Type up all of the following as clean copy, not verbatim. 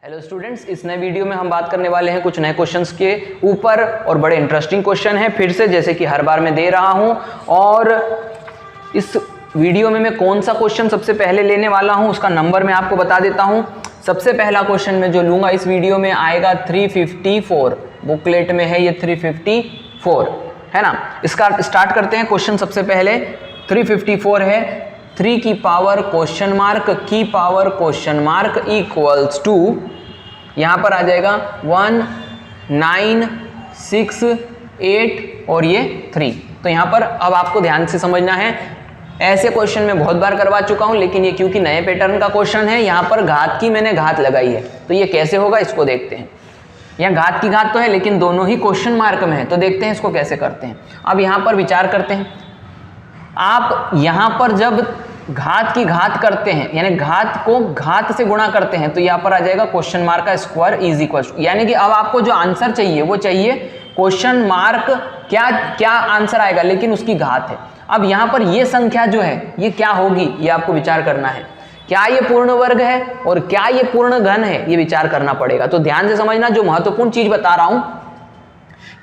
Hello students, इस नए video में हम बात करने वाले हैं कुछ नए क्वेश्चंस के ऊपर और बड़े इंटरेस्टिंग क्वेश्चन हैं फिर से, जैसे कि हर बार मैं दे रहा हूं। और इस वीडियो में मैं कौन सा क्वेश्चन सबसे पहले लेने वाला हूं उसका नंबर मैं आपको बता देता हूं। सबसे पहला क्वेश्चन मैं जो लूंगा इस वीडियो में आएगा 354। बुकलेट में है ये 354, है ना। इसका स्टार्ट करते हैं। क्वेश्चन सबसे पहले 354 है। 3 की पावर क्वेश्चन मार्क की power question mark equals to, यहां पर आ जाएगा 1 9 6 8 और ये 3। तो यहां पर अब आपको ध्यान से समझना है। ऐसे क्वेश्चन मैं बहुत बार करवा चुका हूं, लेकिन ये क्योंकि नए पैटर्न का क्वेश्चन है, यहां पर घात की मैंने घात लगाई है। तो ये कैसे होगा इसको देखते हैं। यहाँ घात की घात तो है लेकिन दोनों ही क्वेश्चन मार्क में है, तो देखते हैं इसको कैसे करते हैं। अब यहां पर विचार करते हैं। आप यहां पर जब घात की घात करते हैं, यानी घात को घात से गुणा करते हैं, तो यहां पर आ जाएगा क्वेश्चन मार्क का स्क्वायर इज इक्वल टू, यानी कि अब आपको जो आंसर चाहिए वो चाहिए क्वेश्चन मार्क क्या क्या आंसर आएगा, लेकिन उसकी घात है। अब यहां पर ये संख्या जो है ये क्या होगी, ये आपको विचार करना है। क्या ये पूर्ण वर्ग है और क्या ये पूर्ण घन है, ये विचार करना पड़ेगा। तो ध्यान से समझना, जो महत्वपूर्ण चीज बता रहा हूं,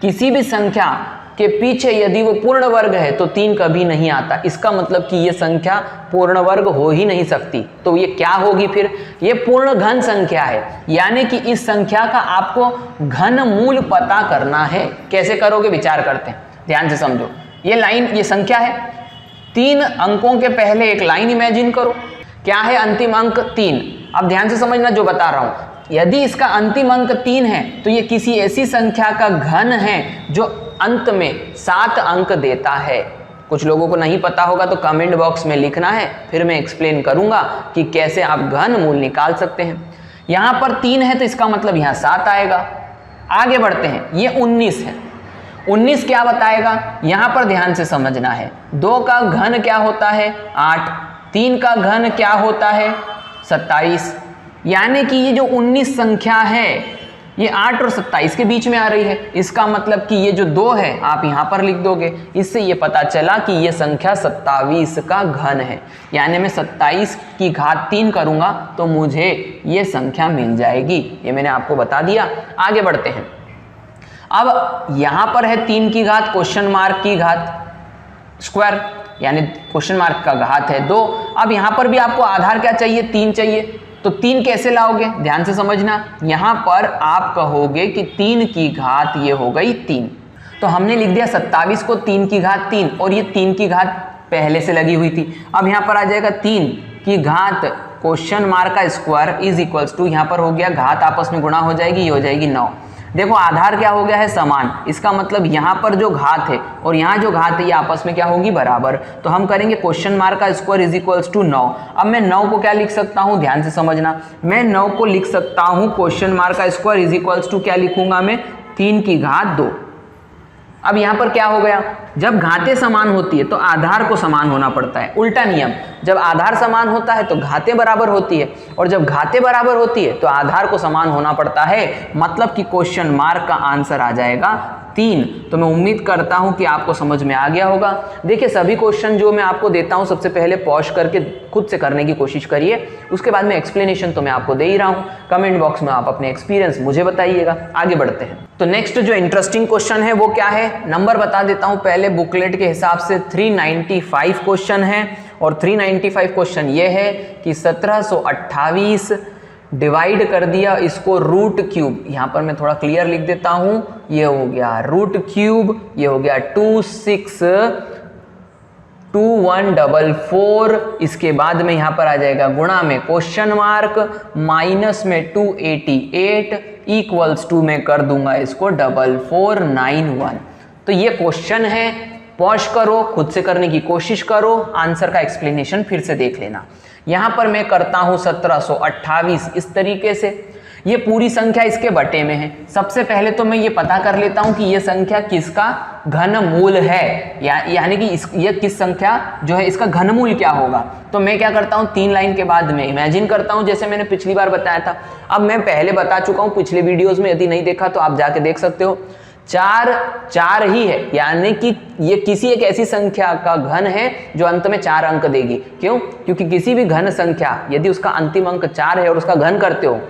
किसी भी संख्या के पीछे यदि वो पूर्ण वर्ग है तो 3 कभी नहीं आता। इसका मतलब कि ये संख्या पूर्ण वर्ग हो ही नहीं सकती। तो ये क्या होगी फिर, ये पूर्ण घन संख्या है, यानी कि इस संख्या का आपको घन मूल पता करना है। कैसे करोगे विचार करते हैं, ध्यान से समझो। ये लाइन, ये संख्या है, 3 अंकों के पहले एक लाइन इमेजिन करो। क्या है अंतिम अंक 3। अब ध्यान से समझना जो बता रहा हूं, यदि इसका अंतिम अंक 3 है तो ये किसी ऐसी संख्या का घन है जो अंत में 7 अंक देता है। कुछ लोगों को नहीं पता होगा तो कमेंट बॉक्स में लिखना है, फिर मैं एक्सप्लेन करूंगा कि कैसे आप घन मूल निकाल सकते हैं। यहां पर 3 है तो इसका मतलब यहां 7 आएगा। आगे बढ़ते हैं, ये 19 है। 19 क्या बताएगा, यहां पर ध्यान से समझना है। 2 का घन क्या होता है 8, 3 का घन क्या होता है 27, यानी कि ये जो 19 संख्या है ये 8 और 27 के बीच में आ रही है। इसका मतलब कि ये जो 2 है आप यहां पर लिख दोगे। इससे ये पता चला कि ये संख्या 27 का घन है, यानी मैं 27 की घात 3 करूंगा तो मुझे ये संख्या मिल जाएगी। ये मैंने आपको बता दिया। आगे बढ़ते हैं। अब यहां पर है 3 की घात क्वेश्चन मार्क की घात स्क्वायर, यानी क्वेश्चन मार्क का घात है 2। अब यहां पर भी आपको आधार क्या चाहिए, 3 चाहिए। तो 3 कैसे लाओगे, ध्यान से समझना। यहां पर आप कहोगे कि 3 की घात ये हो गई 3। तो हमने लिख दिया 27 को 3 की घात 3, और ये 3 की घात पहले से लगी हुई थी। अब यहां पर आ जाएगा 3 की घात क्वेश्चन मार्क का स्क्वायर इज इक्वल्स टू, यहां पर हो गया घात आपस में गुणा हो जाएगी, ये हो जाएगी 9। देखो आधार क्या हो गया है समान, इसका मतलब यहां पर जो घात है और यहां जो घात है ये आपस में क्या होगी बराबर। तो हम करेंगे क्वेश्चन मार्क का स्क्वायर इज इक्वल्स टू 9। अब मैं 9 को क्या लिख सकता हूं, ध्यान से समझना। मैं 9 को लिख सकता हूं क्वेश्चन मार्क का स्क्वायर इज इक्वल्स टू, क्या लिखूंगा मैं, 3 की घात 2। अब यहां पर क्या हो गया, जब घातें समान होती है तो आधार को समान होना पड़ता है। उल्टा नियम, जब आधार समान होता है तो घातें बराबर होती है, और जब घातें बराबर होती है तो आधार को समान होना पड़ता है। मतलब कि क्वेश्चन मार्क का आंसर आ जाएगा 3। तो मैं उम्मीद करता हूं कि आपको समझ में आ गया होगा। देखिए सभी क्वेश्चन जो मैं आपको देता हूं सबसे पहले पॉज करके खुद से करने की कोशिश करिए, उसके बाद में एक्सप्लेनेशन तो मैं आपको दे ही रहा हूं। कमेंट बॉक्स में आप अपने एक्सपीरियंस मुझे बताइएगा। आगे बढ़ते हैं। तो नेक्स्ट जो इंटरेस्टिंग क्वेश्चन है वो क्या है, नंबर बता देता हूं पहले। बुकलेट के हिसाब से 395 क्वेश्चन है, और 395 क्वेश्चन ये है कि 1728 डिवाइड कर दिया इसको रूट क्यूब। यहां पर मैं थोड़ा क्लियर लिख देता हूं, ये हो गया रूट क्यूब, ये हो गया 262144। इसके बाद में यहां पर आ जाएगा गुणा में क्वेश्चन मार्क, माइनस में 288 इक्वल्स टू में कर दूंगा इसको 4491। तो ये क्वेश्चन है, पॉज करो, खुद से करने की कोशिश करो, आंसर का एक्सप्लेनेशन फिर से देख लेना। यहां पर मैं करता हूं 1728 इस तरीके से। ये पूरी संख्या इसके बटे में है। सबसे पहले तो मैं ये पता कर लेता हूं कि ये संख्या किसका घनमूल है, यानी कि ये किस संख्या जो है इसका घनमूल क्या होगा। तो मैं क्या करता हूं, 3 लाइन के बाद में इमेजिन करता हूं, जैसे मैंने पिछली बार बताया था। अब मैं पहले बता चुका हूं पिछले वीडियोज में, यदि नहीं देखा तो आप जाके देख सकते हो। 4 ही है, यानी कि ये किसी एक ऐसी संख्या का घन है जो अंत में 4 अंक देगी। क्यों, क्योंकि किसी भी घन संख्या यदि उसका अंतिम अंक 4 है और उसका घन करते हो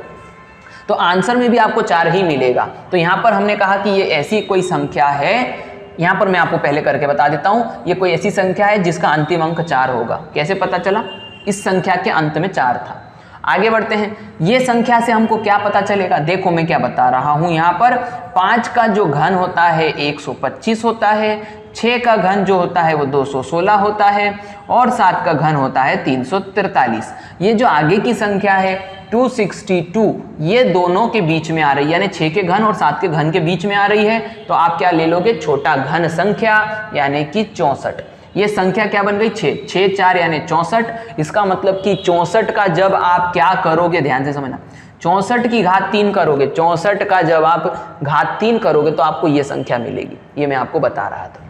तो आंसर में भी आपको 4 ही मिलेगा। तो यहाँ पर हमने कहा कि ये ऐसी कोई संख्या है, यहाँ पर मैं आपको पहले करके बता देता हूँ, ये कोई ऐसी संख्या है जिसका अंतिम अंक 4 होगा। कैसे पता चला? इस संख्या के अंत में 4 था। आगे बढ़ते हैं, ये संख्या से हमको क्या पता चलेगा? देखो मैं क्या बता रहा हूँ, यहाँ पर 5 का जो घन होता है 125 होता है, 6 का घन जो होता है वो 216 होता है और 7 का घन होता है 343। ये जो आगे की संख्या है 262, ये दोनों के बीच में आ रही है, यानी 6 के घन और 7 के घन के बीच में आ रही है। तो आप क्या ले लोगे? छोटा घन संख्या, यानी कि 64। ये संख्या क्या बन गई? 6, 6 4 यानी 64। इसका मतलब कि 64 का जब आप क्या करोगे, ध्यान से समझना, 64 की घात 3 करोगे, 64 का जब आप घात 3 करोगे तो आपको ये संख्या मिलेगी। ये मैं आपको बता रहा था।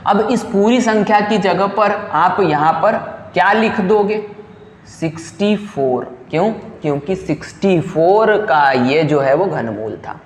अब इस पूरी संख्या की जगह पर आप यहाँ पर क्या लिख दोगे? 64। क्यों? क्योंकि 64 का ये जो है वो घनमूल था।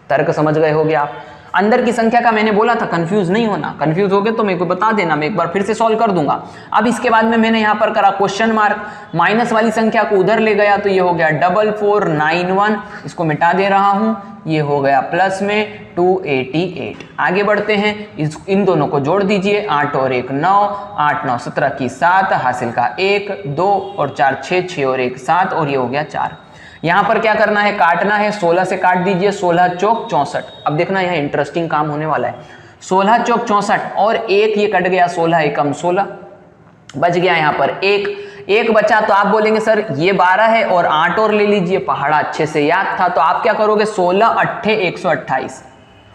तर्क समझ गए होगे आप? अंदर की संख्या का मैंने बोला था कंफ्यूज नहीं होना, कंफ्यूज हो गए तो मेरे को बता देना, मैं एक बार फिर से सॉल्व कर दूंगा। अब इसके बाद में मैंने यहाँ पर करा क्वेश्चन मार्क, माइनस वाली संख्या को उधर ले गया तो ये हो गया 4491, इसको मिटा दे रहा हूँ, ये हो गया प्लस में 288। आगे बढ़ते हैं, इन दोनों को जोड़ दीजिए, 8 और 1 9, 8 9 17 की 7, हासिल का 1 2 और 4 6, 6 और 1 7 और ये हो गया 4। यहाँ पर क्या करना है? काटना है, 16 से काट दीजिए, 16 चौक 64। अब देखना यहाँ इंटरेस्टिंग काम होने वाला है। 16 चौक 64 और 1 ये कट गया, 16 एकम 16, बच गया यहाँ पर 1 बचा। तो आप बोलेंगे सर ये 12 है और 8 और ले लीजिए, पहाड़ा अच्छे से याद था। तो आप क्या करोगे? 16 8 128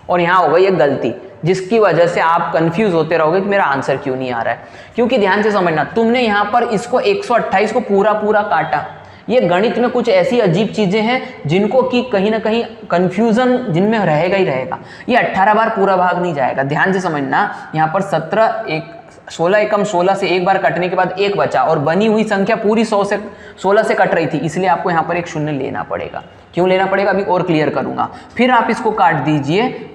और यहाँ हो गई एक गलती, जिसकी वजह से आप कंफ्यूज होते रहोगे कि मेरा आंसर क्यों नहीं आ रहा है। क्योंकि ध्यान से समझना, तुमने यहाँ पर इसको 128 को पूरा पूरा काटा। ये गणित में कुछ ऐसी अजीब चीजें हैं जिनको कि कहीं ना कहीं कंफ्यूजन जिनमें रहेगा ही रहेगा। ये 18 बार पूरा भाग नहीं जाएगा। ध्यान से समझना, यहाँ पर 16 एकम 16 से एक बार कटने के बाद 1 बचा और बनी हुई संख्या पूरी 16 से कट रही थी, इसलिए आपको यहाँ पर एक शून्य लेना पड़ेगा। क्यों लेना पड़ेगा अभी और क्लियर करूंगा। फिर आप इसको काट दीजिए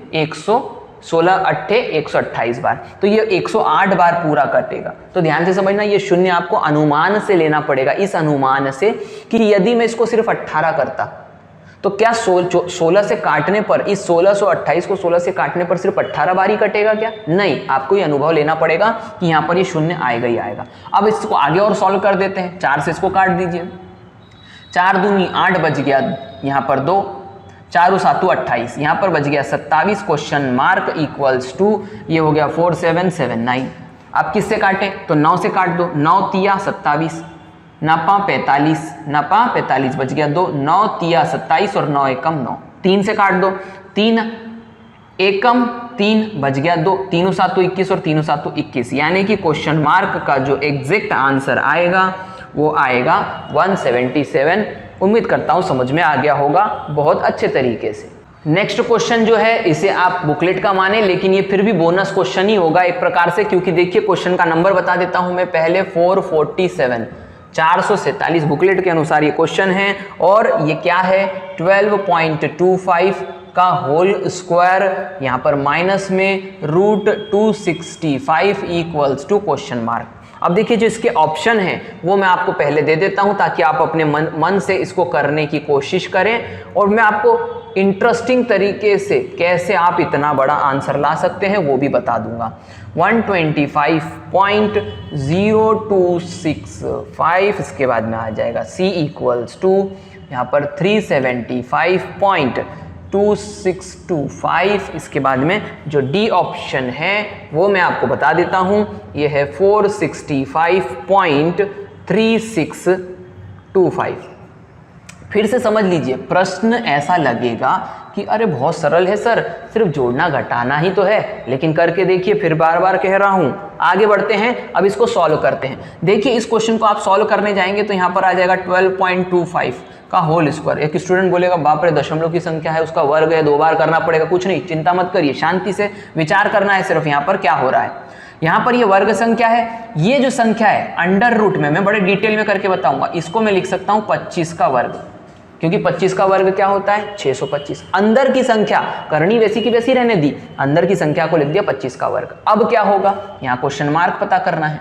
16 8 128 बार, तो ये 108 बार पूरा कटेगा। तो ध्यान से समझना, ये शून्य आपको अनुमान से लेना पड़ेगा, इस अनुमान से कि यदि मैं इसको सिर्फ 18 करता तो क्या 16 से काटने पर, इस 1628 को 16 से काटने पर सिर्फ 18 बार ही कटेगा क्या? नहीं, आपको ये अनुभव लेना पड़ेगा कि यहाँ पर ये शून्य आएगा ही आएगा। अब इसको आगे और सॉल्व कर देते हैं। 4 से इसको काट दीजिए, 4 दूनी 8 बच गया, यहाँ पर 2, 4 7 28, यहाँ पर बच गया 27, क्वेश्चन मार्क इक्वल्स टू, ये हो गया 4779। आप किससे काटें? तो 9 से काट दो, 9 तिया 27, 9 45, 9 45 बच गया 2, 9 तिया 27 और 9 एकम 9। 3 से काट दो, 3 एकम 3 बच गया 2, 3 7 21 और 3 7 21, यानी कि क्वेश्चन मार्क का जो एग्जैक्ट आंसर आएगा वो आएगा 177। उम्मीद करता हूं समझ में आ गया होगा बहुत अच्छे तरीके से। नेक्स्ट क्वेश्चन जो है इसे आप बुकलेट का माने, लेकिन ये फिर भी बोनस क्वेश्चन ही होगा एक प्रकार से, क्योंकि देखिए क्वेश्चन का नंबर बता देता हूं मैं पहले, 447 447 बुकलेट के अनुसार ये क्वेश्चन है। और ये क्या है? 12.25 का होल स्क्वायर, यहाँ पर माइनस में √265 इक्वल्स टू क्वेश्चन मार्क। अब देखिए जो इसके ऑप्शन हैं वो मैं आपको पहले दे देता हूं ताकि आप अपने मन से इसको करने की कोशिश करें, और मैं आपको इंटरेस्टिंग तरीके से कैसे आप इतना बड़ा आंसर ला सकते हैं वो भी बता दूंगा। 125.0265, इसके बाद में आ जाएगा C इक्वल्स टू यहाँ पर 375.2625, इसके बाद में जो डी ऑप्शन है वो मैं आपको बता देता हूं, ये है 465.3625। फिर से समझ लीजिए, प्रश्न ऐसा लगेगा कि अरे बहुत सरल है सर, सिर्फ जोड़ना घटाना ही तो है, लेकिन करके देखिए, फिर बार बार कह रहा हूं। आगे बढ़ते हैं, अब इसको सॉल्व करते हैं। देखिए इस क्वेश्चन को आप सॉल्व करने जाएंगे तो यहाँ पर आ जाएगा 12.25 का होल स्क्वायर। एक स्टूडेंट बोलेगा बाप रे दशमलव की संख्या है, उसका वर्ग है, 2 बार करना पड़ेगा। कुछ नहीं, चिंता मत करिए, शांति से विचार करना है सिर्फ यहाँ पर क्या हो रहा है। यहाँ पर ये वर्ग संख्या है, ये जो संख्या है अंडर रूट में मैं बड़े डिटेल में करके बताऊंगा, इसको मैं लिख सकता हूँ 25 का वर्ग, क्योंकि 25 का वर्ग क्या होता है? 625। अंदर की संख्या करनी वैसी की वैसी रहने दी, अंदर की संख्या को लिख दिया 25 का वर्ग। अब क्या होगा? यहाँ क्वेश्चन मार्क पता करना है।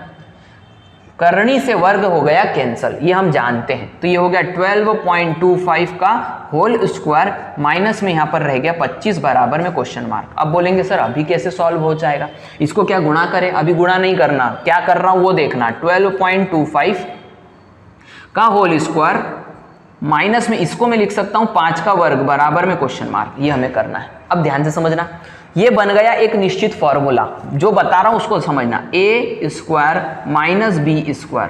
करनी से वर्ग हो गया कैंसल, ये हम जानते हैं। तो ये हो गया 12.25 का होल स्क्वायर माइनस में यहाँ पर रह गया 25 बराबर में क्वेश्चन मार्क। अब बोलेंगे सर अभी कैसे सॉल्व हो जाएगा, इसको क्या गुणा करें? अभी गुणा नहीं करना, क्या कर रहा हूं वो देखना। 12.25 का होल स्क्वायर माइनस में इसको मैं लिख सकता हूं 5 का वर्ग बराबर में क्वेश्चन मार्क, ये हमें करना है। अब ध्यान से समझना, ये बन गया एक निश्चित फॉर्मूला, जो बता रहा हूं उसको समझना। ए स्क्वायर माइनस बी स्क्वायर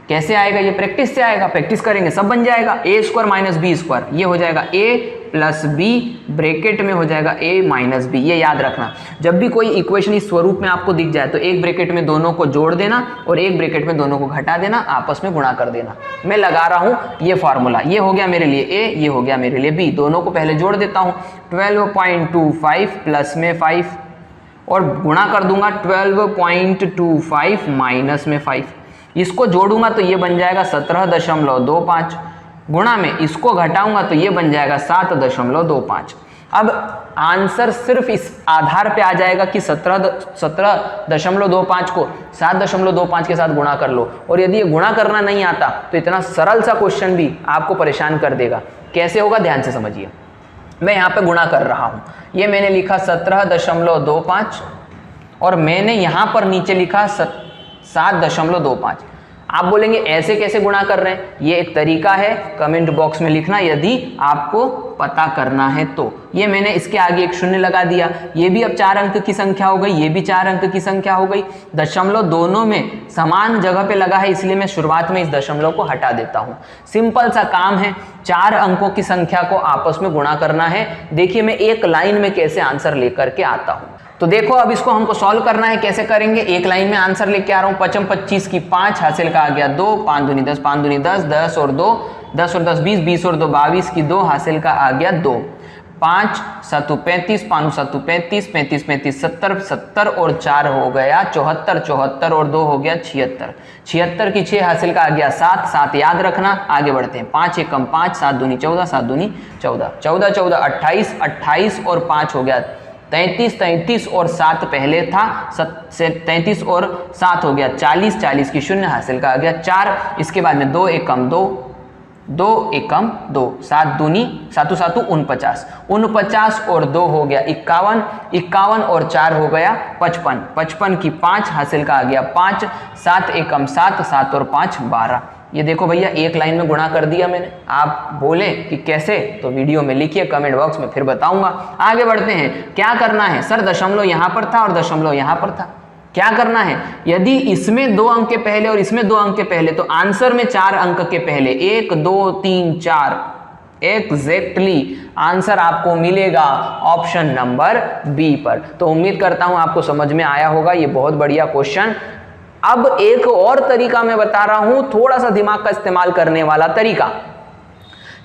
कैसे आएगा? ये प्रैक्टिस से आएगा, प्रैक्टिस करेंगे सब बन जाएगा। ए स्क्वायर माइनस बी स्क्वायर, ये हो जाएगा ए प्लस बी, ब्रैकेट में हो जाएगा ए माइनस बी। ये याद रखना, जब भी कोई इक्वेशन इस स्वरूप में आपको दिख जाए तो एक ब्रैकेट में दोनों को जोड़ देना और एक ब्रैकेट में दोनों को घटा देना, आपस में गुणा कर देना। मैं लगा रहा हूं ये फॉर्मूला, ये हो गया मेरे लिए ए, ये हो गया मेरे लिए बी, दोनों को पहले जोड़ देता हूं। 12.25 प्लस में 5 और गुणा कर दूंगा 12.25 माइनस में 5, इसको जोड़ूंगा तो ये बन जाएगा 17.25, गुणा में इसको घटाऊंगा तो ये बन जाएगा 7.25। अब आंसर सिर्फ इस आधार पे आ जाएगा कि 17.25 को 7.25 के साथ गुणा कर लो। और यदि ये गुणा करना नहीं आता तो इतना सरल सा क्वेश्चन भी आपको परेशान कर देगा। कैसे होगा ध्यान से समझिए, मैं यहाँ पे गुणा कर रहा हूँ, ये मैंने लिखा 17.25 और मैंने यहाँ पर नीचे लिखा 7.25। आप बोलेंगे ऐसे कैसे गुणा कर रहे हैं? ये एक तरीका है, कमेंट बॉक्स में लिखना यदि आपको पता करना है तो। ये मैंने इसके आगे एक शून्य लगा दिया, ये भी अब 4 अंक की संख्या हो गई, ये भी 4 अंक की संख्या हो गई। दशमलव दोनों में समान जगह पे लगा है, इसलिए मैं शुरुआत में इस दशमलव को हटा देता हूं। सिंपल सा काम है, 4 अंकों की संख्या को आपस में गुणा करना है। देखिए मैं एक लाइन में कैसे आंसर लेकर के आता हूं। तो देखो अब इसको हमको सॉल्व करना है, कैसे करेंगे? एक लाइन में आंसर लेके आ रहा हूं। 55 25 की 5 हासिल का आ गया 2, 5 दूनी 10, 5 दूनी 10, 10 और 2 10 और 10 20, 20 और 2 22 की 2 हासिल का आ गया 2, 5 7 35, 5 7 35, 35 35 70, 70 और 4 हो गया 74, 74 और 2 हो गया 76, 76 की 6 हासिल का आ गया 7, 7 याद रखना। आगे बढ़ते हैं, 5 एकम 5, 7 दूनी 14, 7 दूनी 14, 14 14 28, 28 और 5 हो गया 33, 33 और 7 पहले था, 33 और 7 हो गया 40, 40 की 0 हासिल का आ गया 4। इसके बाद में 2 एकम 2, 2 एकम 2, 7 दूनी 7 7 49, 49 और 2 हो गया 51, 51 और 4 हो गया 55, 55 की 5 हासिल का आ गया 5, 7 एकम 7, 7 और 5 12। ये देखो भैया एक लाइन में गुणा कर दिया मैंने। आप बोले कि कैसे, तो वीडियो में लिखिए, कमेंट बॉक्स में फिर बताऊंगा। आगे बढ़ते हैं, क्या करना है? सर दशमलव यहां पर था और दशमलव यहां पर था, क्या करना है? यदि इसमें 2 अंक के पहले और इसमें 2 अंक के पहले, तो आंसर में 4 अंक के पहले 1 2 3 4 एग्जैक्टली आंसर आपको मिलेगा ऑप्शन नंबर बी पर। तो उम्मीद करता हूं आपको समझ में आया होगा, ये बहुत बढ़िया क्वेश्चन। अब एक और तरीका मैं बता रहा हूं, थोड़ा सा दिमाग का इस्तेमाल करने वाला तरीका।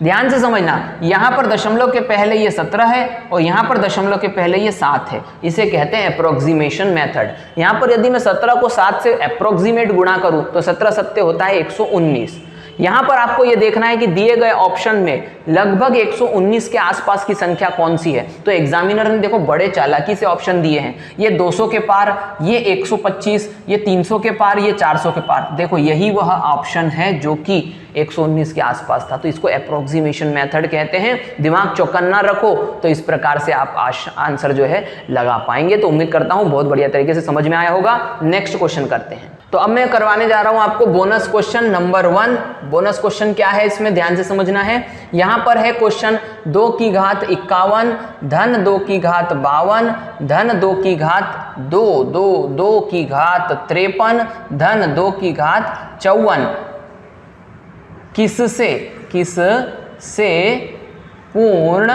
ध्यान से समझना, यहां पर दशमलव के पहले ये 17 है और यहां पर दशमलव के पहले ये 7 है, इसे कहते हैं अप्रोक्सीमेशन मेथड। यहां पर यदि मैं 17 को 7 से अप्रोक्सीमेट गुणा करूं तो 17 सत्ते होता है 119। यहां पर आपको यह देखना है कि दिए गए ऑप्शन में लगभग 119 के आसपास की संख्या कौन सी है। तो एग्जामिनर ने देखो बड़े चालाकी से ऑप्शन दिए हैं, ये 200 के पार, ये 125, ये 300 के पार, ये 400 के पार। देखो यही वह ऑप्शन है जो कि 119 के आसपास था। तो इसको अप्रोक्सीमेशन मेथड कहते हैं। दिमाग चौकन्ना रखो तो इस प्रकार से आप आंसर जो है लगा पाएंगे। तो उम्मीद करता हूं बहुत बढ़िया तरीके से समझ में आया होगा। नेक्स्ट क्वेश्चन करते हैं। तो अब मैं करवाने जा रहा हूं आपको bonus question number 1। Bonus question क्या है, इसमें ध्यान से समझना है। यहां पर है क्वेश्चन 2 की घात 51 धन 2 की घात 52 धन 2 की घात 2 2 2 की घात 53 धन 2 की घात 54 किससे पूर्ण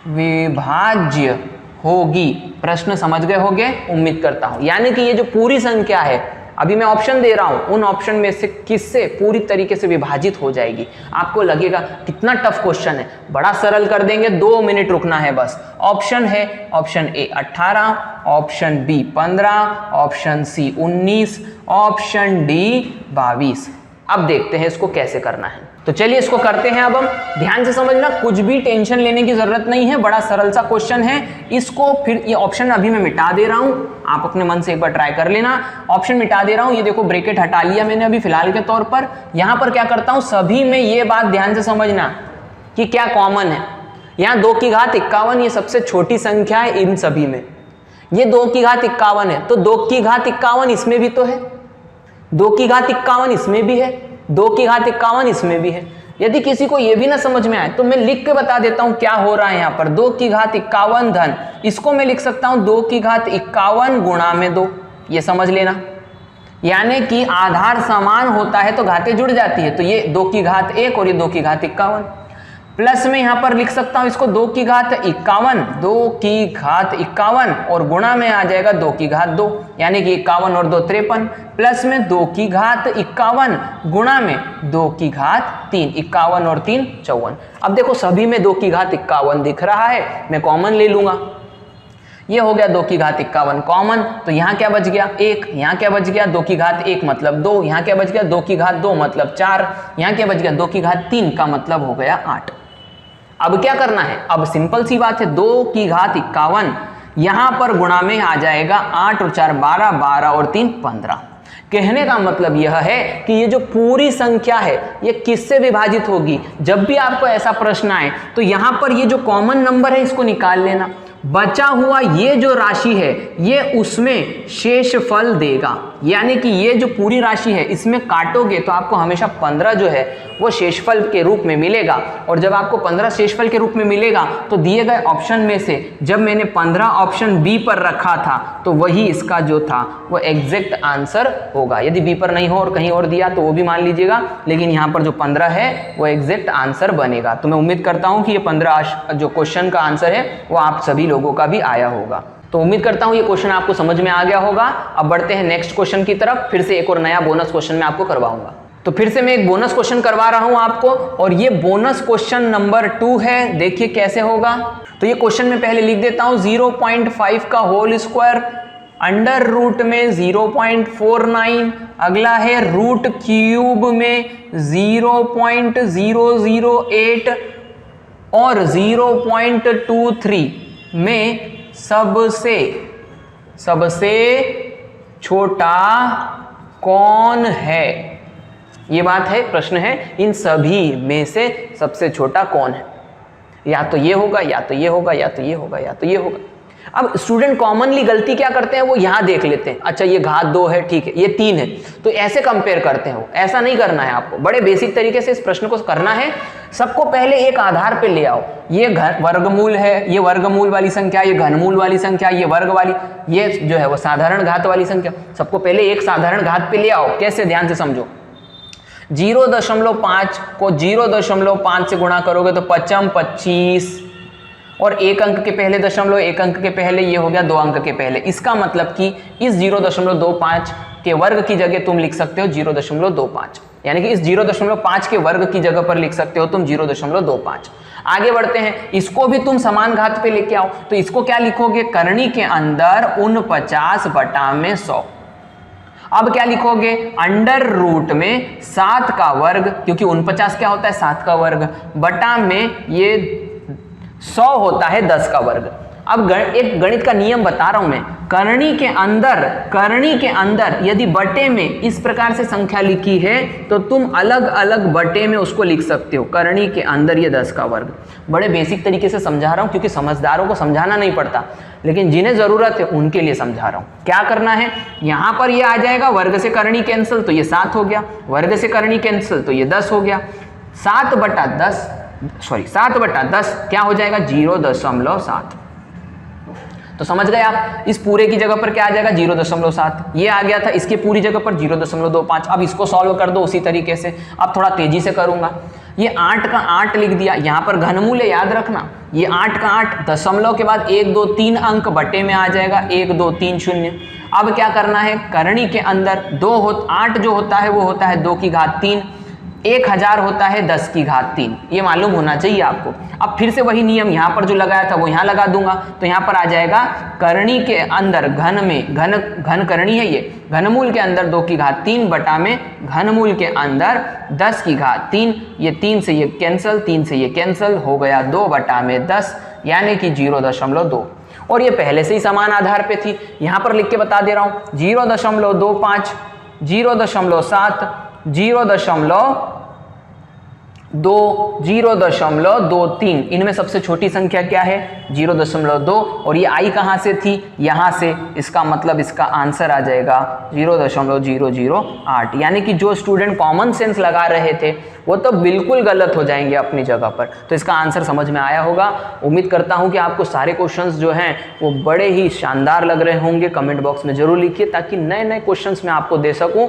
विभाज्य होगी। प्रश्न समझ गए होंगे उम्मीद करता हूं। यानी कि ये जो पूरी संख्या है, अभी मैं ऑप्शन दे रहा हूं, उन ऑप्शन में से किससे पूरी तरीके से विभाजित हो जाएगी। आपको लगेगा कितना टफ क्वेश्चन है, बड़ा सरल कर देंगे, 2 मिनट रुकना है बस। ऑप्शन है, option A 18, option B 15, option C 19, option D 22। अब देखते हैं इसको कैसे करना है। तो चलिए इसको करते हैं। अब हम ध्यान से समझना, कुछ भी टेंशन लेने की जरूरत नहीं है, बड़ा सरल सा क्वेश्चन है। इसको फिर ये ऑप्शन अभी मैं मिटा दे रहा हूं, आप अपने मन से एक बार ट्राई कर लेना। ऑप्शन मिटा दे रहा हूं, ये देखो ब्रैकेट हटा लिया मैंने अभी फिलहाल के तौर पर। यहां पर क्या करता हूं, सभी में ये बात ध्यान से समझना कि क्या कॉमन है। यहां 2 की घात 51 ये सबसे छोटी संख्या है इन सभी में, ये 2 की घात 51 है, तो 2 की घात 51 इसमें भी तो है, 2 की घात 51 इसमें भी है, 2 की घात 51 इसमें भी है। यदि किसी को यह भी ना समझ में आए तो मैं लिख के बता देता हूं क्या हो रहा है यहां पर। 2 की घात 51 धन, इसको मैं लिख सकता हूं 2 की घात 51 गुणा में 2, ये समझ लेना। यानी कि आधार समान होता है तो घातें जुड़ जाती है, तो ये 2 की घात 1 और ये 2 की घात 51। प्लस में यहां पर लिख सकता हूं इसको 2 की घात 51, 2 की घात 51 और गुणा में आ जाएगा 2 की घात 2, यानी कि 51 और 2 53, प्लस में 2 की घात 51 गुणा में 2 की घात 3, 51 और 3 54। अब देखो सभी में 2 की घात 51 दिख रहा है, मैं कॉमन ले लूंगा। ये हो गया 2 की घात 51 कॉमन, तो यहां क्या बच गया 1, यहां क्या बच गया 2 की घात 1 मतलब 2, यहां क्या बच गया 2 की घात 2 मतलब 4, यहां क्या बच गया 2 की घात 3 का मतलब हो गया 8। अब क्या करना है, अब सिंपल सी बात है, 2 की घात 51 यहां पर गुणा में आ जाएगा 8 और 4 12, 12 और 3 15। कहने का मतलब यह है कि ये जो पूरी संख्या है ये किससे विभाजित होगी। जब भी आपको ऐसा प्रश्न आए तो यहां पर ये जो कॉमन नंबर है इसको निकाल लेना, बचा हुआ ये जो राशि है ये उसमें शेषफल देगा। यानी कि ये जो पूरी राशि है इसमें काटोगे तो आपको हमेशा 15 जो है वो शेषफल के रूप में मिलेगा, और जब आपको 15 शेषफल के रूप में मिलेगा तो दिए गए ऑप्शन में से जब मैंने 15 ऑप्शन बी पर रखा था तो वही इसका जो था वो एग्जैक्ट आंसर होगा। यदि बी पर नहीं हो और कहीं और दिया तो वो भी मान लीजिएगा, लेकिन यहाँ पर जो 15 है वो एग्जैक्ट आंसर बनेगा। तो मैं उम्मीद करता हूँ कि ये 15 जो क्वेश्चन का आंसर है वो आप सभी लोगों का भी आया होगा। तो उम्मीद करता हूं ये क्वेश्चन आपको समझ में आ गया होगा। अब बढ़ते हैं नेक्स्ट क्वेश्चन की तरफ। फिर से एक और नया बोनस क्वेश्चन मैं आपको करवाऊंगा। तो फिर से मैं एक बोनस क्वेश्चन करवा रहा हूं आपको, और ये बोनस क्वेश्चन नंबर 2 है। देखिए कैसे होगा। तो ये क्वेश्चन मैं पहले लिख देता हूं, 0.5 का होल स्क्वायर अंडर रूट में 0.49, अगला है रूट क्यूब में 0.008 और 0.23 में सबसे छोटा कौन है। ये बात है, प्रश्न है इन सभी में से सबसे छोटा कौन है। या तो ये होगा, या तो ये होगा, या तो ये होगा, या तो ये होगा। अब स्टूडेंट कॉमनली गलती क्या करते हैं, वो यहां देख लेते हैं, अच्छा ये घात 2 है, ठीक है ये 3 है, तो ऐसे कंपेयर करते हैं। ऐसा नहीं करना है आपको, बड़े बेसिक तरीके से इस प्रश्न को करना है। सबको पहले एक आधार पे ले आओ, ये वर्गमूल है, ये वर्गमूल वाली संख्या, ये घनमूल वाली संख्या, ये वर्ग वाली, ये जो है वो साधारण घात वाली संख्या। सबको पहले एक साधारण घात पे ले आओ। कैसे, ध्यान से समझो। 0.5 को 0.5 से गुणा करोगे तो 5 25, और एक अंक के पहले दशमलव, एक अंक के पहले, ये हो गया 2 अंक के पहले। इसका मतलब कि इस 0.25 के वर्ग की जगह तुम लिख सकते हो 0.25, यानी कि इस 0.5 के वर्ग की जगह पर लिख सकते हो तुम 0.25। आगे बढ़ते हैं, इसको भी तुम समान घात पे लेके आओ, तो इसको क्या लिखोगे, करनी के अंदर 49 बटा में 100। अब क्या लिखोगे, अंडर रूट में 7 का वर्ग, क्योंकि 49 क्या होता है 7 का वर्ग, बटा में ये 100 होता है 10 का वर्ग। अब एक गणित का नियम बता रहा हूं मैं, करनी के अंदर यदि बटे में इस प्रकार से संख्या लिखी है तो तुम अलग अलग बटे में उसको लिख सकते हो। करनी के अंदर ये 10 का वर्ग। बड़े बेसिक तरीके से समझा रहा हूं, क्योंकि समझदारों को समझाना नहीं पड़ता, लेकिन जिन्हें जरूरत है उनके लिए समझा रहा हूं। क्या करना है, यहां पर ये आ जाएगा, वर्ग से करनी कैंसिल तो ये 7 हो गया, वर्ग से करनी कैंसिल तो ये 10 हो गया। 7 बटा 10 क्या हो जाएगा, 0.7। तो समझ गए आप, इस पूरे की जगह पर क्या आ जाएगा 0.7, ये आ गया था, इसके पूरी जगह पर 0.25। अब इसको सॉल्व कर दो उसी तरीके से। अब थोड़ा तेजी से करूंगा, ये 8 का 8 लिख दिया, यहाँ पर घनमूल है याद रखना, ये 8 का 8 दशमलव के बाद 1 2 3 अंक बटे में आ जाएगा, 1 2 3 0। अब क्या करना है, करनी के अंदर 8 जो होता है वो होता है 2 की घात 3, 1000 होता है 10 की घात 3, ये मालूम होना चाहिए आपको। अब फिर से वही नियम यहाँ पर जो लगाया था वो यहाँ लगा दूंगा, तो यहाँ पर आ जाएगा करणी के अंदर घन में, घन करणी है ये, घनमूल के अंदर 2 की घात 3 बटा में घनमूल के अंदर 10 की घात 3, ये 3 से ये कैंसिल, 3 से ये कैंसिल, हो गया 2 बटा में 10 यानी कि 0.2। और ये पहले से ही समान आधार पे थी, यहाँ पर लिख के बता दे रहा हूँ 0.25, 0.7, 0.2, 0.23, इनमें सबसे छोटी संख्या क्या है 0.2, और ये आई कहाँ से थी, यहाँ से, इसका मतलब इसका आंसर आ जाएगा 0.008। यानी कि जो स्टूडेंट कॉमन सेंस लगा रहे थे वो तो बिल्कुल गलत हो जाएंगे अपनी जगह पर। तो इसका आंसर समझ में आया होगा। उम्मीद करता हूँ कि आपको सारे क्वेश्चंस जो हैं वो बड़े ही शानदार लग रहे होंगे। कमेंट बॉक्स में जरूर लिखिए ताकि नए नए क्वेश्चंस मैं आपको दे सकूँ।